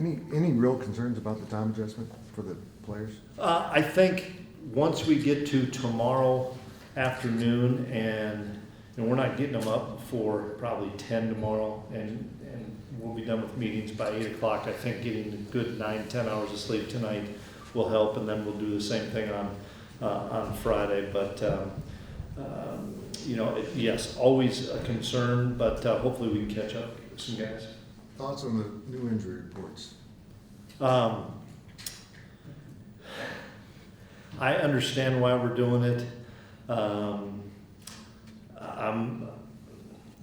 Any real concerns about the time adjustment for the players? I think once we get to tomorrow afternoon, and we're not getting them up before probably 10 tomorrow, and we'll be done with meetings by 8 o'clock. I think getting a good 9-10 hours of sleep tonight will help, and then we'll do the same thing on Friday. But yes, always a concern, but hopefully we can catch up with some guys. Thoughts on the new injury reports? I understand why we're doing it. I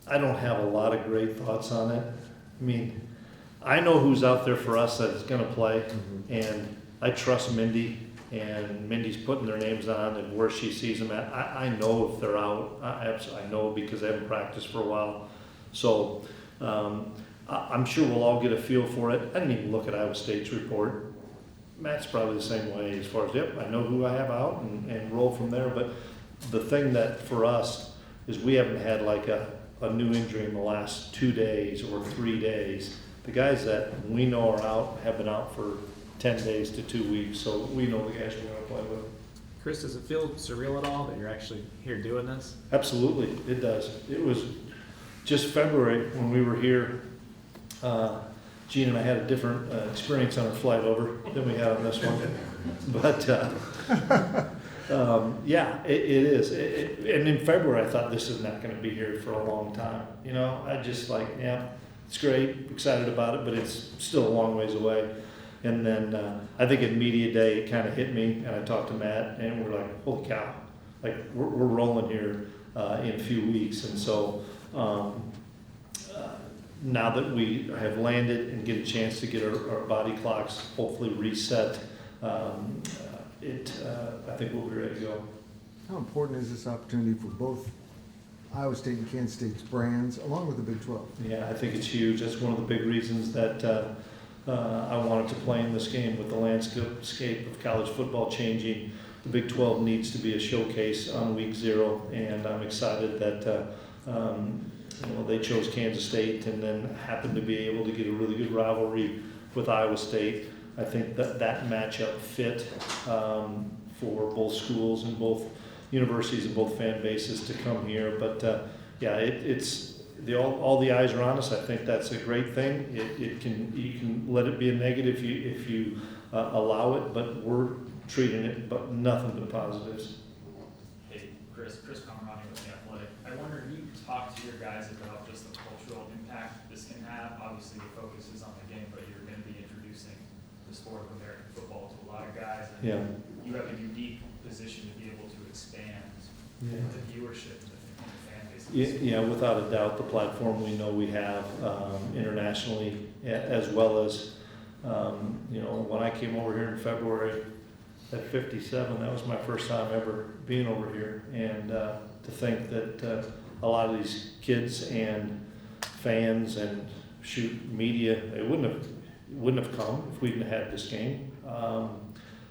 don't have a lot of great thoughts on it. I mean, I know who's out there for us that is going to play, and I trust Mindy, and Mindy's putting their names on and where she sees them at. I know if they're out. I know because they haven't practiced for a while. So I'm sure we'll all get a feel for it. I didn't even look at Iowa State's report. Matt's probably the same way as far as, yep, I know who I have out and roll from there. But the thing that for us is we haven't had like a new injury in the last 2 days or 3 days. The guys that we know are out have been out for 10 days to 2 weeks, so we know the guys we're going to play with. Chris, does it feel surreal at all that you're actually here doing this? Absolutely, it does. It was just February when we were here. Gene and I had a different experience on our flight over than we had on this one. But yeah, it is. And in February, I thought this is not going to be here for a long time. I just yeah, it's great, excited about it, but it's still a long ways away. And then I think at media day, it kind of hit me, and I talked to Matt, and we're like, holy cow, we're rolling here in a few weeks. And so now that we have landed and get a chance to get our body clocks hopefully reset, I think we'll be ready to go. How important is this opportunity for both Iowa State and Kansas State's brands, along with the Big 12? Yeah, I think it's huge. That's one of the big reasons that I wanted to play in this game. With the landscape of college football changing, the Big 12 needs to be a showcase on week 0, and I'm excited that they chose Kansas State and then happened to be able to get a really good rivalry with Iowa State. I think that matchup fit for both schools and both universities and both fan bases to come here. But yeah, all the eyes are on us. I think that's a great thing. You can let it be a negative if you allow it, but we're treating it but nothing but positives. Hey, Chris Klieman with The Athletic. I wonder if you could talk to your guys about just the cultural impact this can have. Obviously, the focus is on the game, but you're going to be introducing the sport of American football to a lot of guys. And yeah. You have a unique position to be able to expand the viewership and the fan base. Yeah, without a doubt, the platform we know we have internationally, as well as, when I came over here in February at 57, that was my first time ever being over here. And to think that a lot of these kids and fans and media, they wouldn't have come if we didn't have had this game.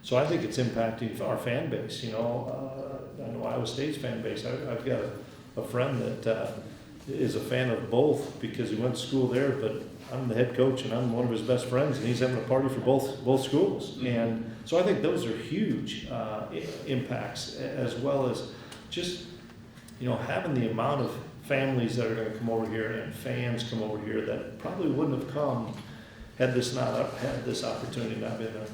So I think it's impacting our fan base. I know Iowa State's fan base. I've got a friend that is a fan of both because he went to school there, but I'm the head coach and I'm one of his best friends, and he's having a party for both schools. And so I think those are huge impacts, as well as just having the amount of families that are going to come over here and fans come over here that probably wouldn't have come had this opportunity not been there.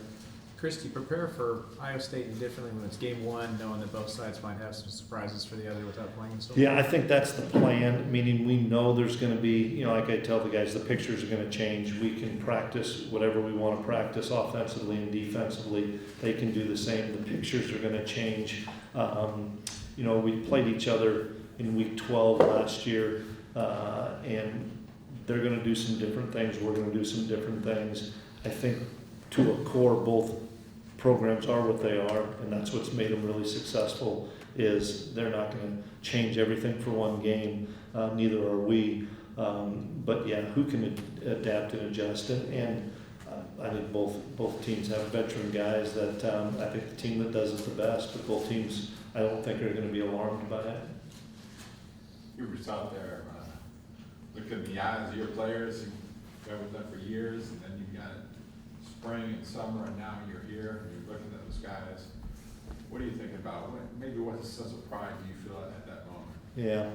Chris, do you prepare for Iowa State differently when it's game 1, knowing that both sides might have some surprises for the other without playing so Yeah, I think that's the plan, meaning we know there's going to be, like I tell the guys, the pictures are going to change. We can practice whatever we want to practice offensively and defensively. They can do the same. The pictures are going to change. We played each other in week 12 last year, and they're going to do some different things. We're going to do some different things. I think to a core, both programs are what they are, and that's what's made them really successful, is they're not going to change everything for one game. Neither are we. But yeah, who can adapt and adjust? And I think both teams have veteran guys that I think the team that does it the best, but both teams I don't think are going to be alarmed by it. You were out there looking in the eyes of your players. You've been with them for years, and then you've got spring and summer, and now you're here, and you're looking at those guys. What are you thinking about? Maybe what sense of pride do you feel at that moment? Yeah,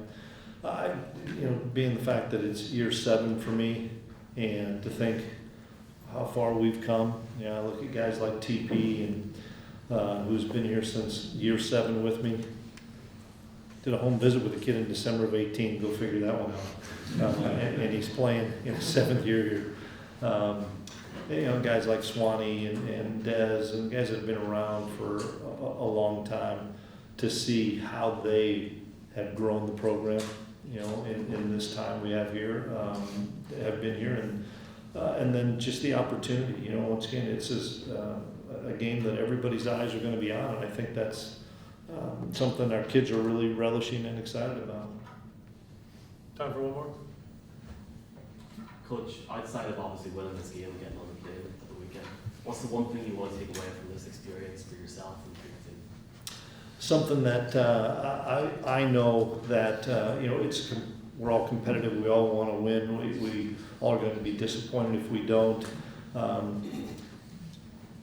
being the fact that it's year 7 for me, and to think how far we've come. I look at guys like TP and who's been here since year 7 with me. Did a home visit with a kid in December of 18. Go figure that one out. And he's playing in his 7th year here. Guys like Swanee and Dez and guys that have been around for a long time, to see how they have grown the program, in this time we have here, have been here, and then just the opportunity, once again, it's a game that everybody's eyes are going to be on, and I think that's something our kids are really relishing and excited about. Time for one more? Coach, outside of obviously winning this game and getting on the plane at the weekend, what's the one thing you want to take away from this experience for yourself and for your team? Something that I know that we're all competitive. We all want to win. We all are going to be disappointed if we don't. I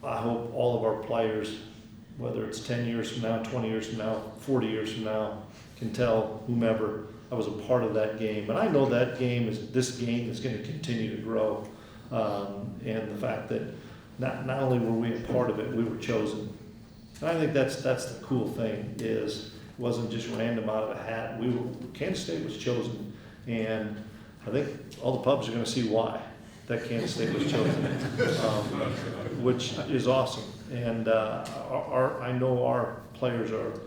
hope all of our players, whether it's 10 years from now, 20 years from now, 40 years from now, can tell whomever I was a part of that game. And I know that this game is going to continue to grow. And the fact that not only were we a part of it, we were chosen. And I think that's the cool thing, is it wasn't just random out of a hat. Kansas State was chosen. And I think all the pubs are going to see why that Kansas State was chosen, which is awesome. And I know our players are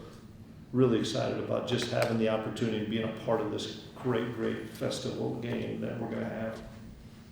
really excited about just having the opportunity to be a part of this great festival game that we're going to have.